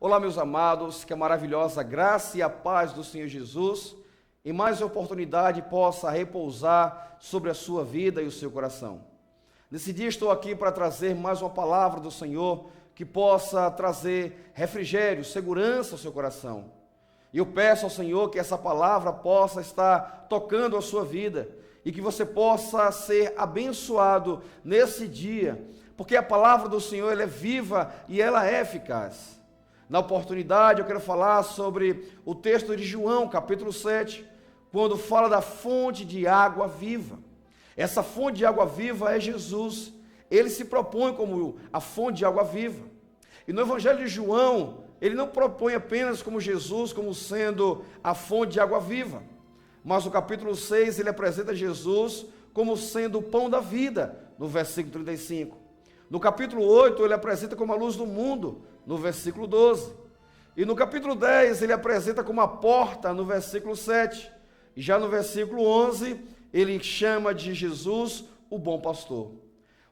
Olá, meus amados, que a maravilhosa graça e a paz do Senhor Jesus, em mais oportunidade, possa repousar sobre a sua vida e o seu coração. Nesse dia estou aqui para trazer mais uma palavra do Senhor que possa trazer refrigério, segurança ao seu coração. E eu peço ao Senhor que essa palavra possa estar tocando a sua vida e que você possa ser abençoado nesse dia, porque a palavra do Senhor ela é viva e ela é eficaz. Na oportunidade eu quero falar sobre o texto de João, capítulo 7, quando fala da fonte de água viva. Essa fonte de água viva é Jesus. Ele se propõe como a fonte de água viva. E no Evangelho de João, ele não propõe apenas como Jesus, como sendo a fonte de água viva. Mas no capítulo 6, ele apresenta Jesus como sendo o pão da vida, no versículo 35. No capítulo 8, ele apresenta como a luz do mundo, no versículo 12. E no capítulo 10, ele apresenta como a porta, no versículo 7. E já no versículo 11, ele chama de Jesus o bom pastor.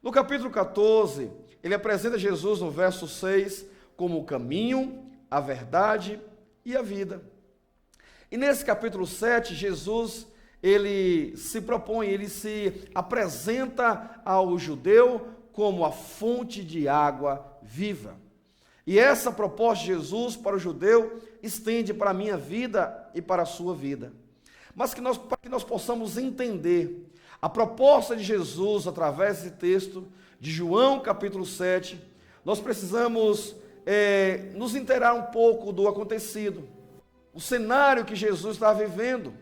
No capítulo 14, ele apresenta Jesus no verso 6 como o caminho, a verdade e a vida. E nesse capítulo 7, Jesus, ele se propõe, ele se apresenta ao judeu como a fonte de água viva. E essa proposta de Jesus para o judeu estende para a minha vida e para a sua vida. Mas para que nós possamos entender a proposta de Jesus através desse texto de João capítulo 7, nós precisamos nos inteirar um pouco do acontecido. O cenário que Jesus estava vivendo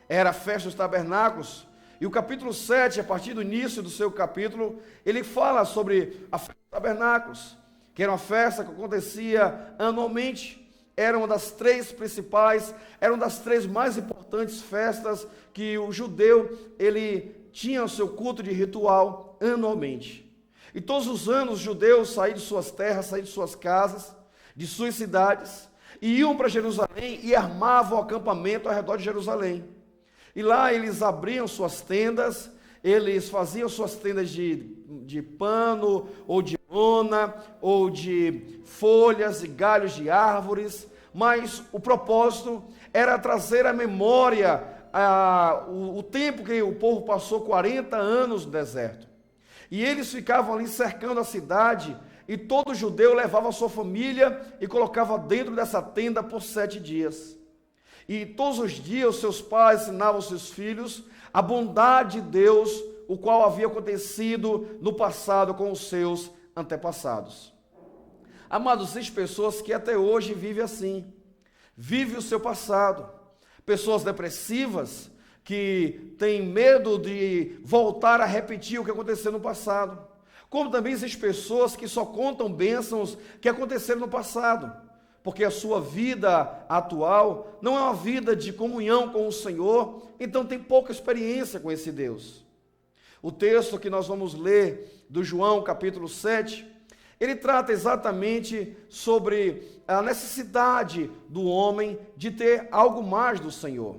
era a festa dos tabernáculos. E o capítulo 7, a partir do início do seu capítulo, ele fala sobre a festa dos tabernáculos, que era uma festa que acontecia anualmente. Era uma das três principais, era uma das três mais importantes festas que o judeu, ele tinha o seu culto de ritual anualmente. E todos os anos os judeus saíam de suas terras, saíam de suas casas, de suas cidades, e iam para Jerusalém e armavam o acampamento ao redor de Jerusalém. E lá eles abriam suas tendas, eles faziam suas tendas de pano, ou de lona, ou de folhas e galhos de árvores, mas o propósito era trazer à memória o tempo que o povo passou 40 anos no deserto. E eles ficavam ali cercando a cidade, e todo judeu levava a sua família e colocava dentro dessa tenda por 7 dias. E todos os dias os seus pais ensinavam aos seus filhos a bondade de Deus, o qual havia acontecido no passado com os seus antepassados. Amados, existem pessoas que até hoje vivem assim, vivem o seu passado, pessoas depressivas que têm medo de voltar a repetir o que aconteceu no passado, como também existem pessoas que só contam bênçãos que aconteceram no passado, porque a sua vida atual não é uma vida de comunhão com o Senhor, então tem pouca experiência com esse Deus. O texto que nós vamos ler do João capítulo 7, ele trata exatamente sobre a necessidade do homem de ter algo mais do Senhor.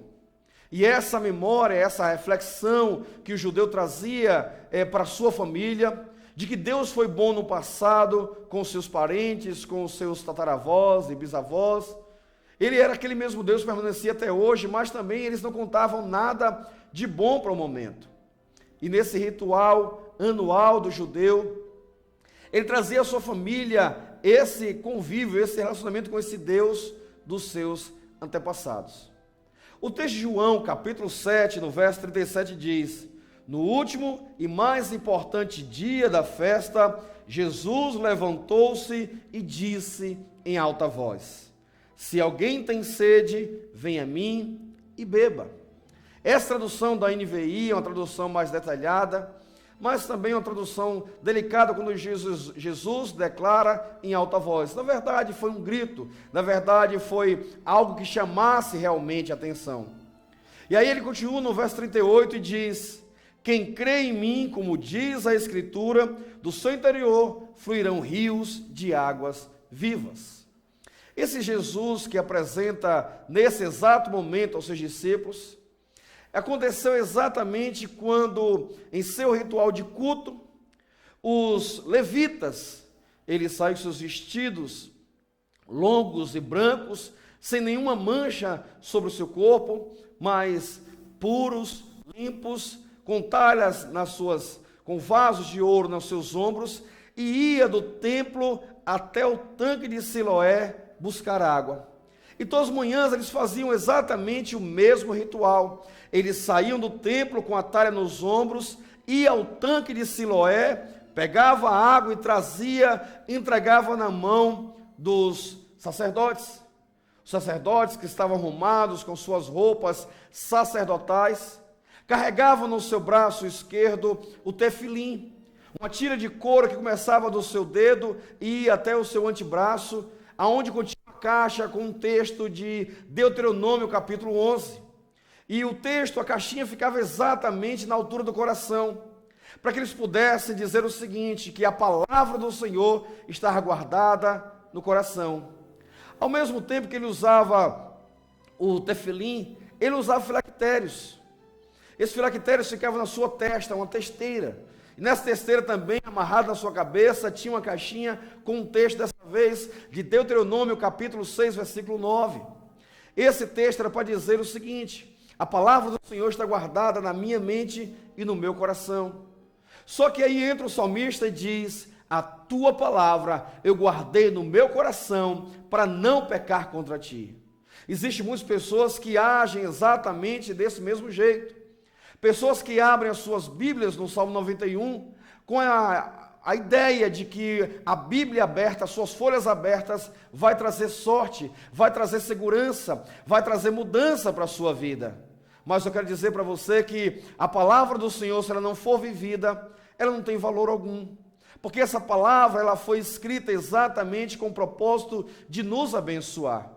E essa memória, essa reflexão que o judeu trazia para a sua família, de que Deus foi bom no passado com os seus parentes, com os seus tataravós e bisavós. Ele era aquele mesmo Deus que permanecia até hoje, mas também eles não contavam nada de bom para o momento. E nesse ritual anual do judeu, ele trazia à sua família esse convívio, esse relacionamento com esse Deus dos seus antepassados. O texto de João, capítulo 7, no verso 37 diz: no último e mais importante dia da festa, Jesus levantou-se e disse em alta voz: se alguém tem sede, venha a mim e beba. Essa tradução da NVI é uma tradução mais detalhada, mas também uma tradução delicada quando Jesus declara em alta voz. Na verdade foi um grito, na verdade foi algo que chamasse realmente a atenção. E aí ele continua no verso 38 e diz: quem crê em mim, como diz a Escritura, do seu interior fluirão rios de águas vivas. Esse Jesus que apresenta nesse exato momento aos seus discípulos, aconteceu exatamente quando, em seu ritual de culto, os levitas, eles saem com seus vestidos longos e brancos, sem nenhuma mancha sobre o seu corpo, mas puros, limpos, com talhas com vasos de ouro nos seus ombros, e ia do templo até o tanque de Siloé buscar água. E todas as manhãs eles faziam exatamente o mesmo ritual. Eles saíam do templo com a talha nos ombros, ia ao tanque de Siloé, pegava a água e entregava na mão dos sacerdotes. Os sacerdotes que estavam arrumados com suas roupas sacerdotais, carregavam no seu braço esquerdo o tefilim, uma tira de couro que começava do seu dedo e ia até o seu antebraço, aonde continha uma caixa com um texto de Deuteronômio capítulo 11. E o texto, a caixinha ficava exatamente na altura do coração, para que eles pudessem dizer o seguinte, que a palavra do Senhor estava guardada no coração. Ao mesmo tempo que ele usava o tefilim, ele usava filactérios. Esses filactérios ficavam na sua testa, uma testeira. E nessa testeira também, amarrada na sua cabeça, tinha uma caixinha com um texto, dessa vez, de Deuteronômio, capítulo 6, versículo 9. Esse texto era para dizer o seguinte: a palavra do Senhor está guardada na minha mente e no meu coração. Só que aí entra o salmista e diz: a tua palavra eu guardei no meu coração para não pecar contra ti. Existem muitas pessoas que agem exatamente desse mesmo jeito. Pessoas que abrem as suas Bíblias no Salmo 91 com a ideia de que a Bíblia aberta, as suas folhas abertas, vai trazer sorte, vai trazer segurança, vai trazer mudança para a sua vida. Mas eu quero dizer para você que a palavra do Senhor, se ela não for vivida, ela não tem valor algum. Porque essa palavra, ela foi escrita exatamente com o propósito de nos abençoar,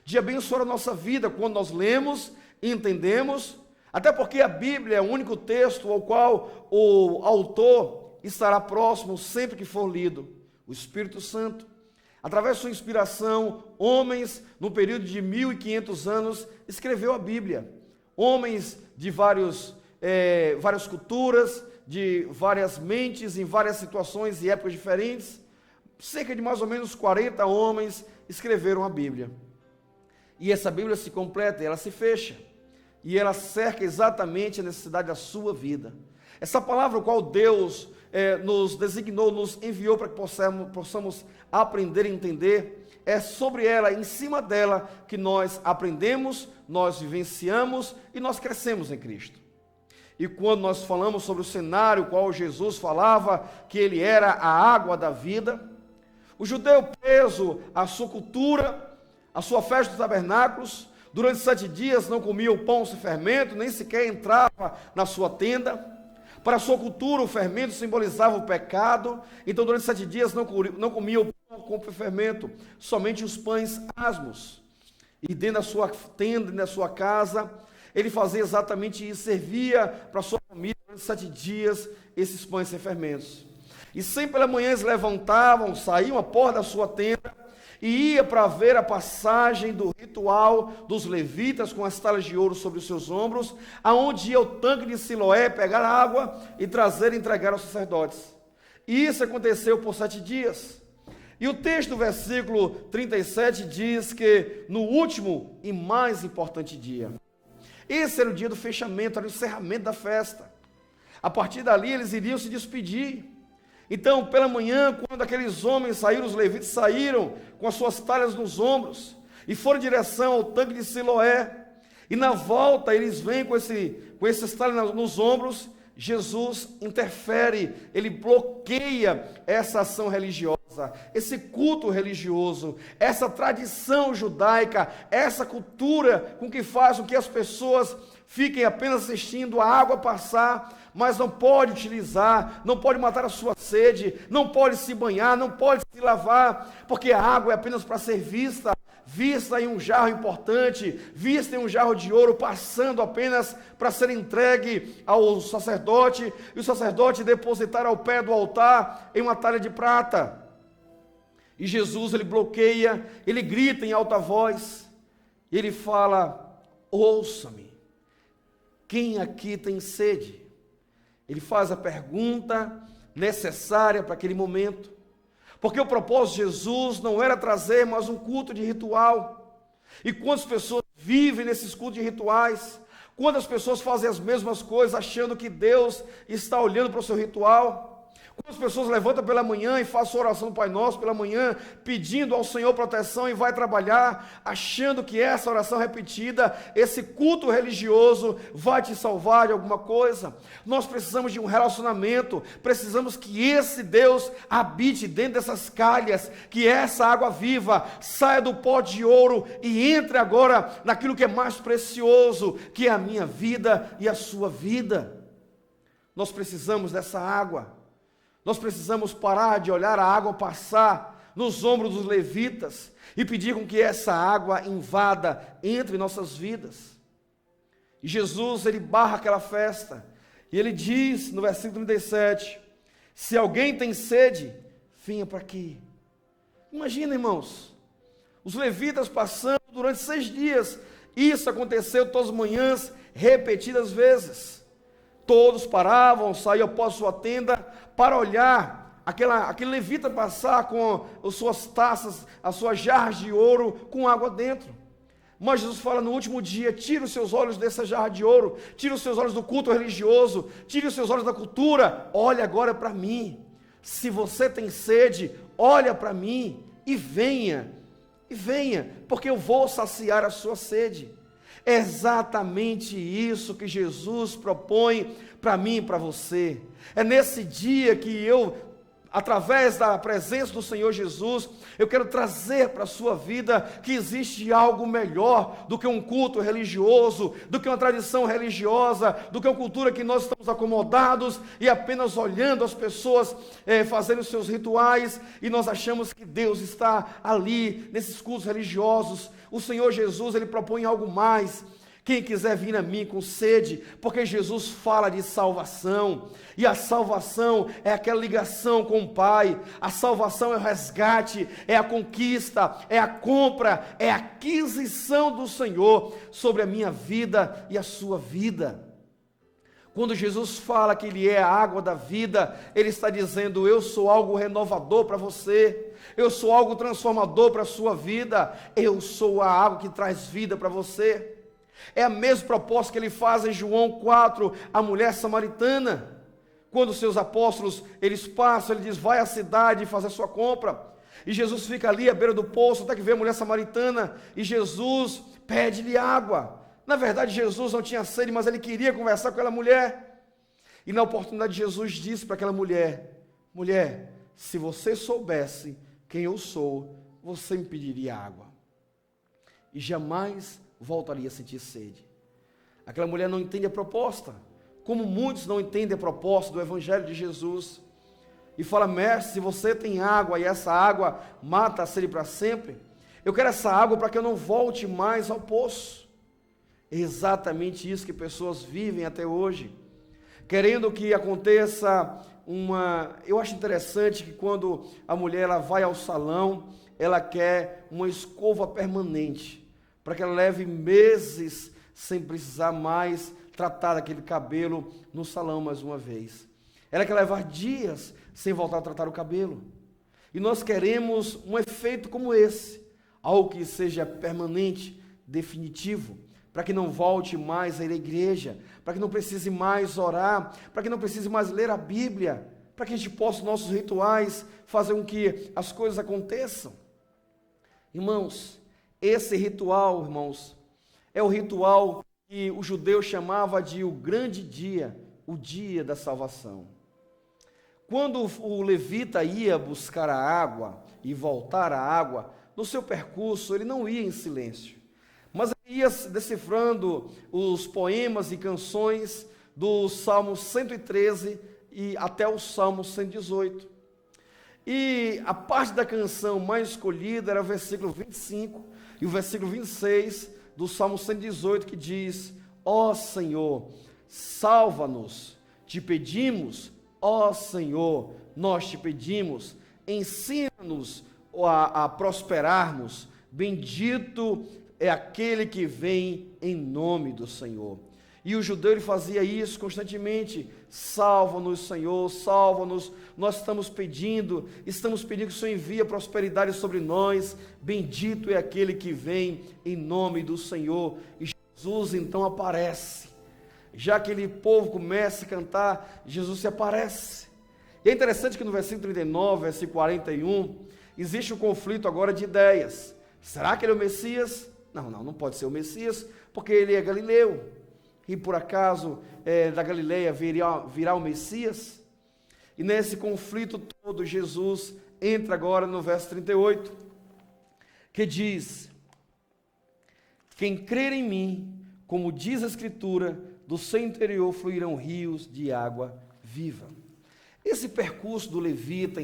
de abençoar a nossa vida quando nós lemos e entendemos. Até porque a Bíblia é o único texto ao qual o autor estará próximo sempre que for lido. O Espírito Santo, através de sua inspiração, homens, no período de 1500 anos, escreveu a Bíblia. Homens de várias culturas, de várias mentes, em várias situações e épocas diferentes. Cerca de mais ou menos 40 homens escreveram a Bíblia. E essa Bíblia se completa, ela se fecha. E ela cerca exatamente a necessidade da sua vida. Essa palavra, a qual Deus nos designou, nos enviou para que possamos aprender e entender, é sobre ela, em cima dela, que nós aprendemos, nós vivenciamos e nós crescemos em Cristo. E quando nós falamos sobre o cenário qual Jesus falava, que ele era a água da vida, o judeu preso à sua cultura, à sua festa dos tabernáculos, durante 7 dias não comia o pão sem fermento, nem sequer entrava na sua tenda. Para a sua cultura, o fermento simbolizava o pecado. Então, durante 7 dias não comia o pão com fermento, somente os pães asmos. E dentro da sua tenda, dentro da sua casa, ele fazia exatamente isso, servia para a sua família durante 7 dias esses pães sem fermentos. E sempre pela manhã eles levantavam, saíam à porta da sua tenda, e ia para ver a passagem do ritual dos levitas com as talhas de ouro sobre os seus ombros, aonde ia o tanque de Siloé pegar água e trazer e entregar aos sacerdotes. E isso aconteceu por 7 dias. E o texto do versículo 37 diz que no último e mais importante dia, esse era o dia do fechamento, era o encerramento da festa. A partir dali eles iriam se despedir. Então, pela manhã, quando aqueles homens saíram, os levitas saíram com as suas talhas nos ombros e foram em direção ao tanque de Siloé, e na volta eles vêm com esses talhas nos ombros. Jesus interfere, ele bloqueia essa ação religiosa, esse culto religioso, essa tradição judaica, essa cultura com que faz com que as pessoas fiquem apenas assistindo a água passar, mas não pode utilizar, não pode matar a sua sede, não pode se banhar, não pode se lavar, porque a água é apenas para ser vista em um jarro importante, vista em um jarro de ouro, passando apenas para ser entregue ao sacerdote, e o sacerdote depositar ao pé do altar em uma talha de prata. E Jesus, ele bloqueia, ele grita em alta voz, e ele fala: ouça-me, quem aqui tem sede? Ele faz a pergunta necessária para aquele momento. Porque o propósito de Jesus não era trazer mais um culto de ritual. E quantas pessoas vivem nesses cultos de rituais? Quantas pessoas fazem as mesmas coisas achando que Deus está olhando para o seu ritual? Quantas pessoas levantam pela manhã e fazem a oração do Pai Nosso pela manhã, pedindo ao Senhor proteção e vai trabalhar, achando que essa oração repetida, esse culto religioso vai te salvar de alguma coisa? Nós precisamos de um relacionamento, precisamos que esse Deus habite dentro dessas calhas, que essa água viva saia do pote de ouro e entre agora naquilo que é mais precioso, que é a minha vida e a sua vida. Nós precisamos dessa água. Nós precisamos parar de olhar a água passar nos ombros dos levitas e pedir com que essa água invada entre nossas vidas. E Jesus, ele barra aquela festa, e ele diz no versículo 37, se alguém tem sede, venha para aqui. Imagina, irmãos, os levitas passando durante 6 dias, isso aconteceu todas as manhãs, repetidas vezes. Todos paravam, saíam após sua tenda para olhar aquele levita passar com as suas taças, as suas jarras de ouro com água dentro. Mas Jesus fala no último dia, tira os seus olhos dessa jarra de ouro, tira os seus olhos do culto religioso, tira os seus olhos da cultura, olha agora para mim. Se você tem sede, olha para mim e venha, porque eu vou saciar a sua sede. É exatamente isso que Jesus propõe para mim e para você. É nesse dia que eu, através da presença do Senhor Jesus, eu quero trazer para a sua vida que existe algo melhor do que um culto religioso, do que uma tradição religiosa, do que uma cultura que nós estamos acomodados e apenas olhando as pessoas fazendo os seus rituais e nós achamos que Deus está ali nesses cultos religiosos. O Senhor Jesus, ele propõe algo mais. Quem quiser vir a mim com sede, porque Jesus fala de salvação, e a salvação é aquela ligação com o Pai, a salvação é o resgate, é a conquista, é a compra, é a aquisição do Senhor sobre a minha vida e a sua vida. Quando Jesus fala que Ele é a água da vida, Ele está dizendo, eu sou algo renovador para você, eu sou algo transformador para a sua vida, eu sou a água que traz vida para você. É a mesma proposta que Ele faz em João 4, a mulher samaritana. Quando seus apóstolos, eles passam, Ele diz, vai à cidade fazer a sua compra. E Jesus fica ali à beira do poço, até que vê a mulher samaritana, e Jesus pede-lhe água. Na verdade, Jesus não tinha sede, mas ele queria conversar com aquela mulher. E na oportunidade, Jesus disse para aquela mulher, mulher, se você soubesse quem eu sou, você me pediria água. E jamais voltaria a sentir sede. Aquela mulher não entende a proposta, como muitos não entendem a proposta do Evangelho de Jesus. E fala, mestre, se você tem água e essa água mata a sede para sempre, eu quero essa água para que eu não volte mais ao poço. É exatamente isso que pessoas vivem até hoje, querendo que aconteça eu acho interessante que quando a mulher ela vai ao salão, ela quer uma escova permanente, para que ela leve meses sem precisar mais tratar daquele cabelo no salão mais uma vez. Ela quer levar dias sem voltar a tratar o cabelo. E nós queremos um efeito como esse, algo que seja permanente, definitivo, para que não volte mais a ir à igreja, para que não precise mais orar, para que não precise mais ler a Bíblia, para que a gente possa, nossos rituais, fazer com que as coisas aconteçam. Irmãos, esse ritual, irmãos, é o ritual que o judeu chamava de o grande dia, o dia da salvação. Quando o levita ia buscar a água e voltar à água, no seu percurso ele não ia em silêncio, mas ele ia decifrando os poemas e canções do Salmo 113 e até o Salmo 118. E a parte da canção mais escolhida era o versículo 25 e o versículo 26 do Salmo 118, que diz, ó Senhor, salva-nos, te pedimos, ó Senhor, nós te pedimos, ensina-nos a prosperarmos, bendito é aquele que vem em nome do Senhor. E o judeu ele fazia isso constantemente. Salva-nos, Senhor, salva-nos. Nós estamos pedindo que o Senhor envie a prosperidade sobre nós. Bendito é aquele que vem em nome do Senhor. E Jesus então aparece. Já aquele povo começa a cantar, Jesus se aparece. E é interessante que no versículo 39, versículo 41, existe um conflito agora de ideias. Será que ele é o Messias? Não pode ser o Messias, porque ele é galileu. E por acaso da Galileia virá o Messias? E nesse conflito todo, Jesus entra agora no verso 38, que diz: quem crer em mim, como diz a Escritura, do seu interior fluirão rios de água viva. Esse percurso do levita,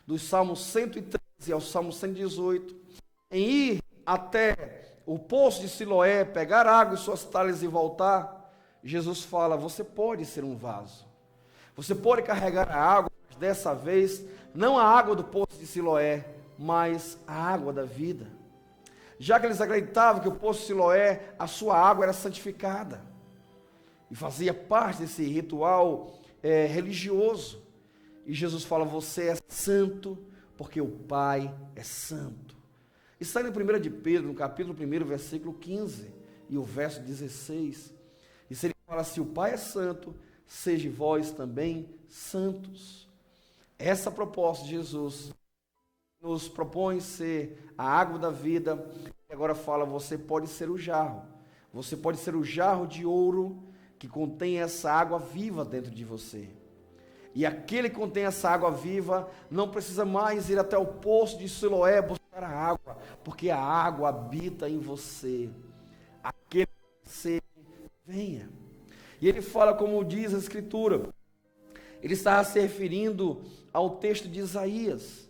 dos Salmos 113 ao Salmo 118, em ir até o poço de Siloé, pegar água em suas talhas e voltar, Jesus fala: você pode ser um vaso, você pode carregar a água, mas dessa vez, não a água do poço de Siloé, mas a água da vida. Já que eles acreditavam que o poço de Siloé, a sua água era santificada, e fazia parte desse ritual religioso, e Jesus fala: você é santo, porque o Pai é santo. Está em 1 de Pedro, no capítulo 1, versículo 15, e o verso 16, e se ele fala: se o Pai é santo, sejam vós também santos. Essa proposta de Jesus nos propõe ser a água da vida, e agora fala: você pode ser o jarro, você pode ser o jarro de ouro, que contém essa água viva dentro de você. E aquele que contém essa água viva, não precisa mais ir até o poço de Siloé buscar a água, porque a água habita em você. Aquele que você venha. E ele fala como diz a Escritura. Ele está se referindo ao texto de Isaías,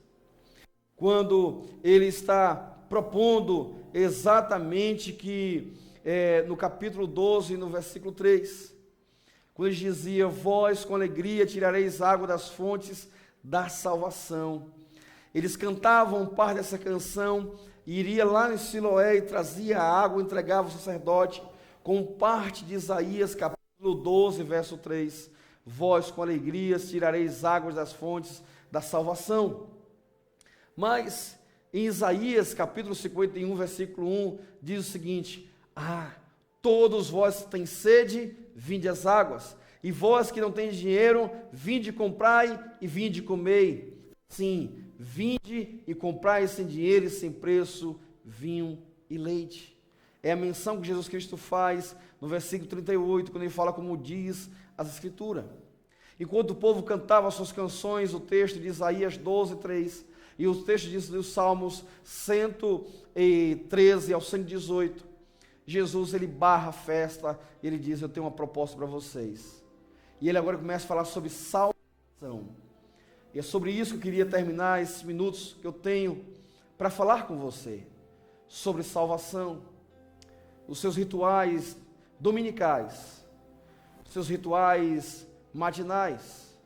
quando ele está propondo exatamente que, no capítulo 12, no versículo 3, quando ele dizia: vós com alegria tirareis água das fontes da salvação. Eles cantavam parte dessa canção, e iria lá em Siloé e trazia a água, entregava ao sacerdote, com parte de Isaías, capítulo 12, verso 3. Vós com alegria tirareis águas das fontes da salvação. Mas em Isaías, capítulo 51, versículo 1, diz o seguinte: todos vós que têm sede, vinde às águas, e vós que não tens dinheiro, vinde comprai e vinde comei. Sim, vinde e comprai sem dinheiro e sem preço vinho e leite. É a menção que Jesus Cristo faz no versículo 38, quando ele fala como diz as Escrituras. Enquanto o povo cantava suas canções, o texto de Isaías 12, 3, e os textos dos Salmos 113 ao 118, Jesus, ele barra a festa, e ele diz: eu tenho uma proposta para vocês. E ele agora começa a falar sobre salvação. E é sobre isso que eu queria terminar esses minutos que eu tenho para falar com você, sobre salvação, os seus rituais dominicais, os seus rituais matinais,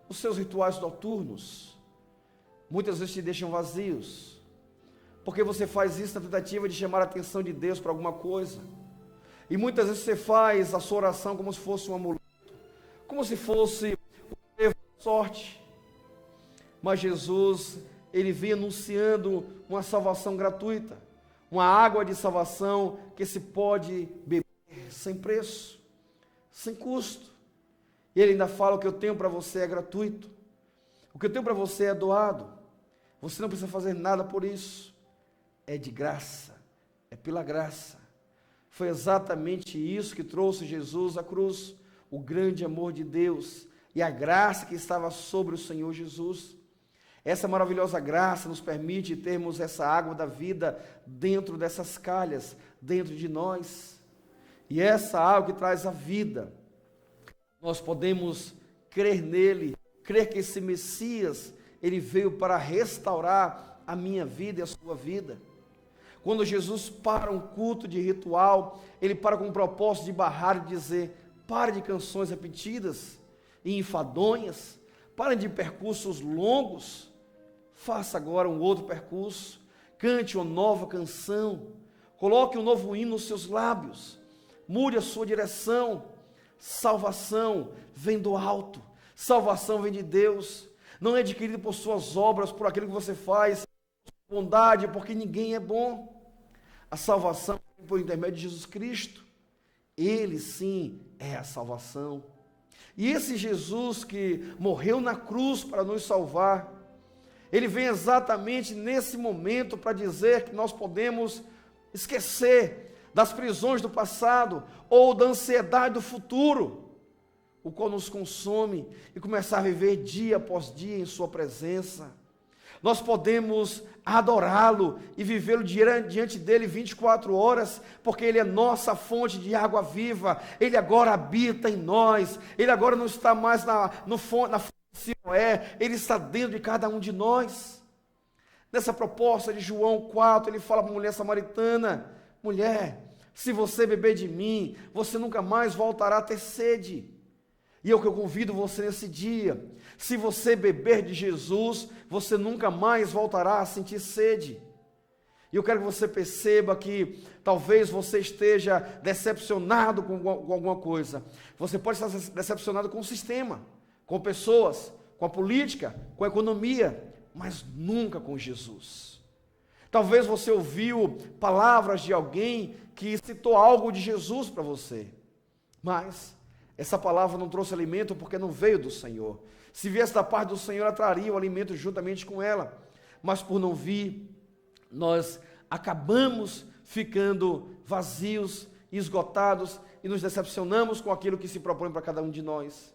os seus rituais noturnos, muitas vezes te deixam vazios, porque você faz isso na tentativa de chamar a atenção de Deus para alguma coisa, e muitas vezes você faz a sua oração como se fosse um amuleto, como se fosse uma sorte, mas Jesus, ele vem anunciando uma salvação gratuita, uma água de salvação que se pode beber sem preço, sem custo. E ele ainda fala: o que eu tenho para você é gratuito, o que eu tenho para você é doado, você não precisa fazer nada por isso, é de graça, é pela graça. Foi exatamente isso que trouxe Jesus à cruz, o grande amor de Deus e a graça que estava sobre o Senhor Jesus. Essa maravilhosa graça nos permite termos essa água da vida dentro dessas calhas, dentro de nós. E essa água que traz a vida, nós podemos crer nele, crer que esse Messias, ele veio para restaurar a minha vida e a sua vida. Quando Jesus para um culto de ritual, ele para com o propósito de barrar e dizer: pare de canções repetidas e enfadonhas, pare de percursos longos, faça agora um outro percurso, cante uma nova canção, coloque um novo hino nos seus lábios, mude a sua direção. Salvação vem do alto, salvação vem de Deus, não é adquirido por suas obras, por aquilo que você faz, por bondade, porque ninguém é bom. A salvação vem por intermédio de Jesus Cristo. Ele sim é a salvação. E esse Jesus que morreu na cruz para nos salvar, ele vem exatamente nesse momento para dizer que nós podemos esquecer das prisões do passado ou da ansiedade do futuro, o qual nos consome, e começar a viver dia após dia em sua presença. Nós podemos adorá-lo e vivê-lo diante dele 24 horas, porque ele é nossa fonte de água viva. Ele agora habita em nós, ele agora não está mais na fonte de Siloé, ele está dentro de cada um de nós. Nessa proposta de João 4, ele fala para a mulher samaritana: mulher, se você beber de mim, você nunca mais voltará a ter sede. E eu que eu convido você nesse dia: se você beber de Jesus, você nunca mais voltará a sentir sede. E eu quero que você perceba que talvez você esteja decepcionado com alguma coisa. Você pode estar decepcionado com o sistema, com pessoas, com a política, com a economia, mas nunca com Jesus. Talvez você ouviu palavras de alguém que citou algo de Jesus para você, mas essa palavra não trouxe alimento porque não veio do Senhor. Se viesse da parte do Senhor, ela traria o alimento juntamente com ela, mas por não vir, nós acabamos ficando vazios e esgotados e nos decepcionamos com aquilo que se propõe para cada um de nós.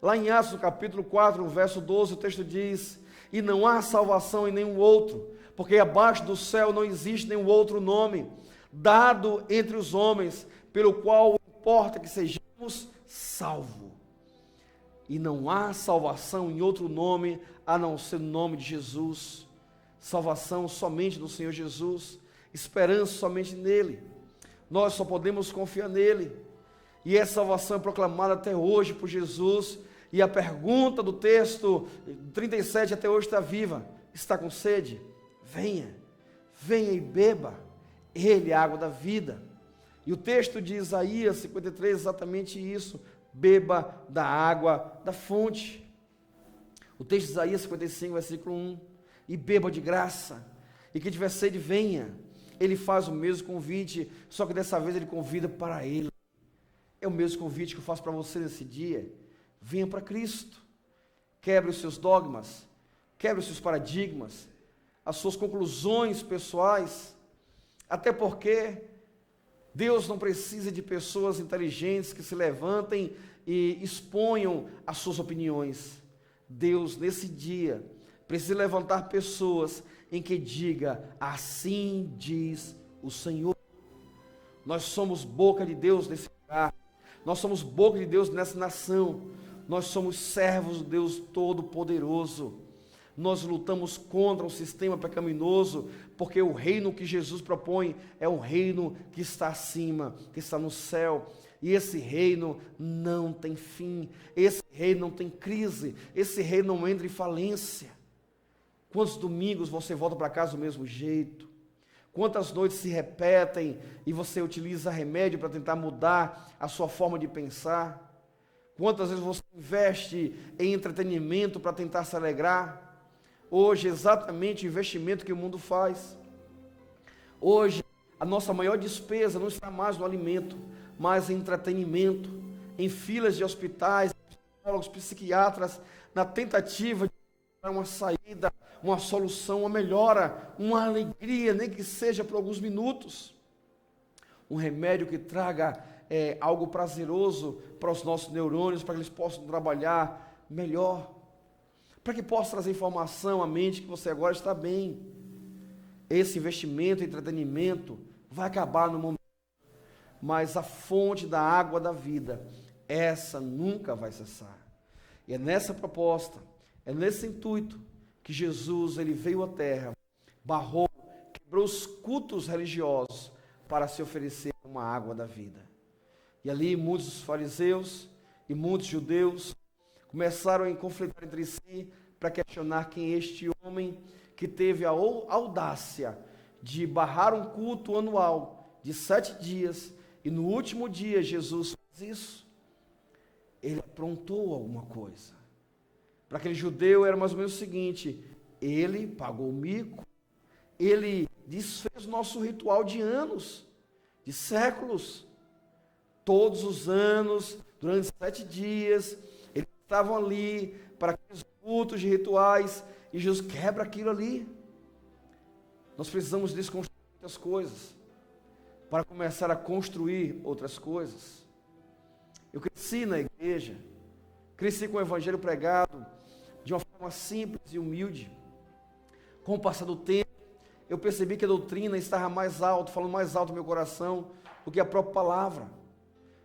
Lá em Atos, no capítulo 4, no verso 12, o texto diz: e não há salvação em nenhum outro, porque abaixo do céu não existe nenhum outro nome dado entre os homens, pelo qual importa que sejamos salvos. E não há salvação em outro nome, a não ser no nome de Jesus. Salvação somente no Senhor Jesus, esperança somente nele. Nós só podemos confiar nele. E essa salvação é proclamada até hoje por Jesus. E a pergunta do texto 37 até hoje está viva: está com sede? Venha, venha e beba. Ele é a água da vida. E o texto de Isaías 53 é exatamente isso: beba da água da fonte. O texto de Isaías 55, versículo 1: e beba de graça, e quem tiver sede, venha. Ele faz o mesmo convite, só que dessa vez ele convida para ele. É o mesmo convite que eu faço para você nesse dia: venha para Cristo, quebre os seus dogmas, quebre os seus paradigmas, as suas conclusões pessoais, até porque Deus não precisa de pessoas inteligentes que se levantem e exponham as suas opiniões. Deus, nesse dia, precisa levantar pessoas em que diga: assim diz o Senhor. Nós somos boca de Deus nesse lugar, nós somos boca de Deus nessa nação, nós somos servos do Deus Todo-Poderoso. Nós lutamos contra um sistema pecaminoso, porque o reino que Jesus propõe é um reino que está acima, que está no céu. E esse reino não tem fim, esse reino não tem crise, esse reino não entra em falência. Quantos domingos você volta para casa do mesmo jeito? Quantas noites se repetem e você utiliza remédio para tentar mudar a sua forma de pensar? Quantas vezes você investe em entretenimento para tentar se alegrar? Hoje, exatamente o investimento que o mundo faz. Hoje, a nossa maior despesa não está mais no alimento, mas em entretenimento, em filas de hospitais, psicólogos, psiquiatras, na tentativa de dar uma saída, uma solução, uma melhora, uma alegria, nem que seja por alguns minutos. Um remédio que traga algo prazeroso para os nossos neurônios, para que eles possam trabalhar melhor, para que possa trazer informação à mente que você agora está bem. Esse investimento em entretenimento vai acabar no momento, mas a fonte da água da vida, essa nunca vai cessar. E é nessa proposta, é nesse intuito que Jesus ele veio à terra, barrou, quebrou os cultos religiosos para se oferecer uma água da vida. E ali muitos fariseus e muitos judeus começaram a conflitar entre si para questionar quem é este homem que teve a audácia de barrar um culto anual de 7 dias E no último dia, Jesus fez isso. Ele aprontou alguma coisa. Para aquele judeu era mais ou menos o seguinte: ele pagou o mico, ele desfez o nosso ritual de anos, de séculos. Todos os anos, durante 7 dias, eles estavam ali para aqueles cultos de rituais, e Jesus quebra aquilo ali. Nós precisamos desconstruir muitas coisas, para começar a construir outras coisas. Eu cresci na igreja, cresci com o evangelho pregado, de uma forma simples e humilde. Com o passar do tempo, eu percebi que a doutrina estava mais alto, falando mais alto no meu coração, do que a própria palavra.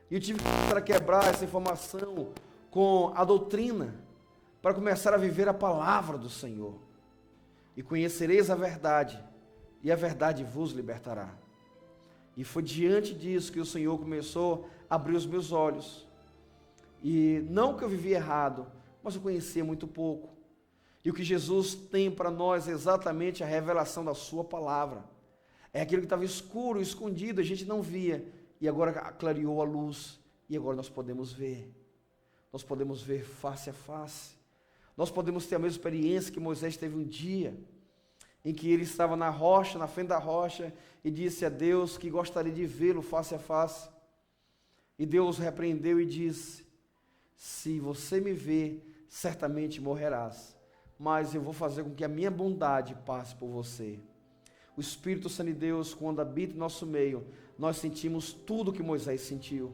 E eu tive que começar a quebrar essa informação com a doutrina, para começar a viver a palavra do Senhor. E conhecereis a verdade, e a verdade vos libertará. E foi diante disso que o Senhor começou a abrir os meus olhos. E não que eu vivia errado, mas eu conhecia muito pouco. E o que Jesus tem para nós é exatamente a revelação da sua palavra. É aquilo que estava escuro, escondido, a gente não via, e agora clareou a luz, e agora nós podemos ver. Nós podemos ver face a face. Nós podemos ter a mesma experiência que Moisés teve um dia, em que ele estava na rocha, na frente da rocha, e disse a Deus que gostaria de vê-lo face a face. E Deus repreendeu e disse: se você me ver, certamente morrerás, mas eu vou fazer com que a minha bondade passe por você. O Espírito Santo de Deus, quando habita em nosso meio, nós sentimos tudo que Moisés sentiu.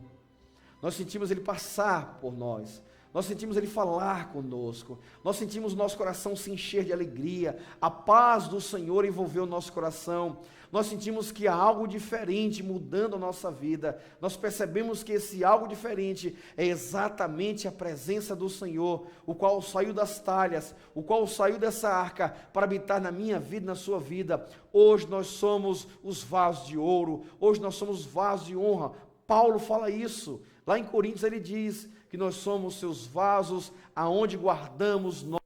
Nós sentimos ele passar por nós. Nós sentimos ele falar conosco. Nós sentimos nosso coração se encher de alegria. A paz do Senhor envolveu o nosso coração. Nós sentimos que há algo diferente mudando a nossa vida. Nós percebemos que esse algo diferente é exatamente a presença do Senhor, o qual saiu das talhas, o qual saiu dessa arca para habitar na minha vida e na sua vida. Hoje nós somos os vasos de ouro. Hoje nós somos vasos de honra. Paulo fala isso. Lá em Coríntios ele diz que nós somos seus vasos, aonde guardamos nós.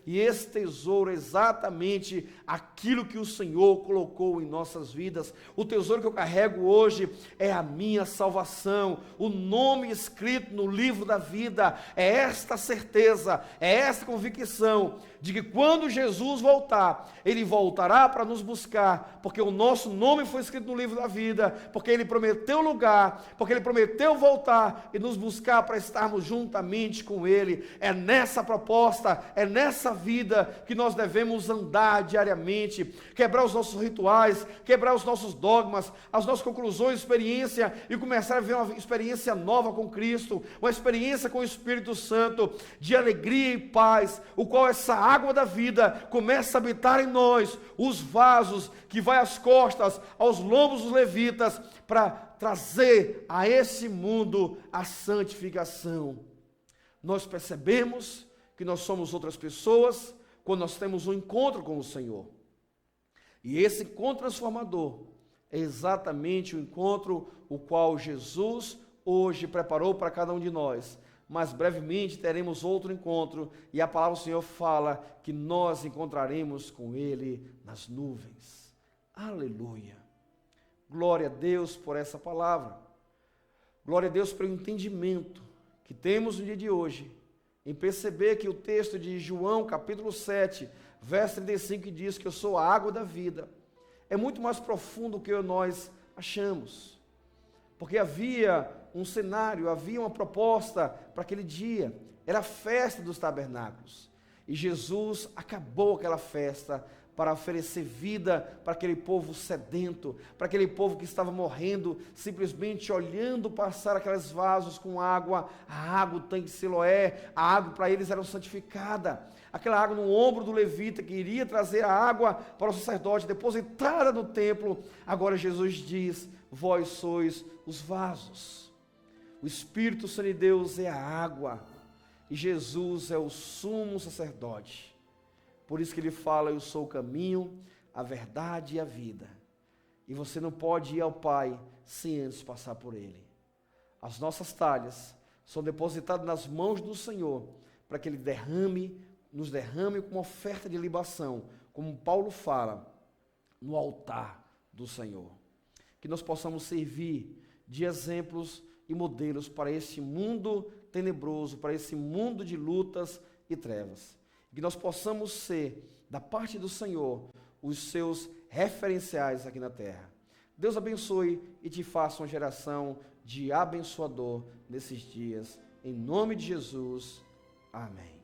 E esse tesouro é exatamente aquilo que o Senhor colocou em nossas vidas. O tesouro que eu carrego hoje é a minha salvação, o nome escrito no livro da vida. É esta certeza, é esta convicção de que quando Jesus voltar, Ele voltará para nos buscar, porque o nosso nome foi escrito no livro da vida, porque Ele prometeu lugar, porque Ele prometeu voltar e nos buscar para estarmos juntamente com Ele. É nessa proposta, é nessa vida que nós devemos andar diariamente, quebrar os nossos rituais, quebrar os nossos dogmas, as nossas conclusões, experiência, e começar a viver uma experiência nova com Cristo, uma experiência com o Espírito Santo, de alegria e paz, o qual essa água da vida começa a habitar em nós, os vasos que vai às costas, aos lombos dos levitas, para trazer a esse mundo a santificação. Nós percebemos que nós somos outras pessoas quando nós temos um encontro com o Senhor. E esse encontro transformador é exatamente o encontro o qual Jesus hoje preparou para cada um de nós. Mas brevemente teremos outro encontro, e a palavra do Senhor fala que nós encontraremos com Ele nas nuvens. Aleluia! Glória a Deus por essa palavra. Glória a Deus pelo entendimento que temos no dia de hoje, em perceber que o texto de João, capítulo 7, verso 35, que diz que eu sou a água da vida, é muito mais profundo do que nós achamos. Porque havia um cenário, havia uma proposta para aquele dia, era a festa dos tabernáculos, e Jesus acabou aquela festa para oferecer vida para aquele povo sedento, para aquele povo que estava morrendo, simplesmente olhando passar aqueles vasos com água, a água, o tanque de Siloé, a água para eles era santificada, aquela água no ombro do levita que iria trazer a água para o sacerdote, depositada no templo. Agora Jesus diz: vós sois os vasos. O Espírito Santo de Deus é a água, e Jesus é o sumo sacerdote. Por isso que ele fala: eu sou o caminho, a verdade e a vida. E você não pode ir ao Pai sem antes passar por Ele. As nossas talhas são depositadas nas mãos do Senhor, para que Ele nos derrame como oferta de libação, como Paulo fala, no altar do Senhor. que nós possamos servir de exemplos e modelos para esse mundo tenebroso, para esse mundo de lutas e trevas. Que nós possamos ser, da parte do Senhor, os seus referenciais aqui na terra. Deus abençoe e te faça uma geração de abençoador nesses dias. Em nome de Jesus. Amém.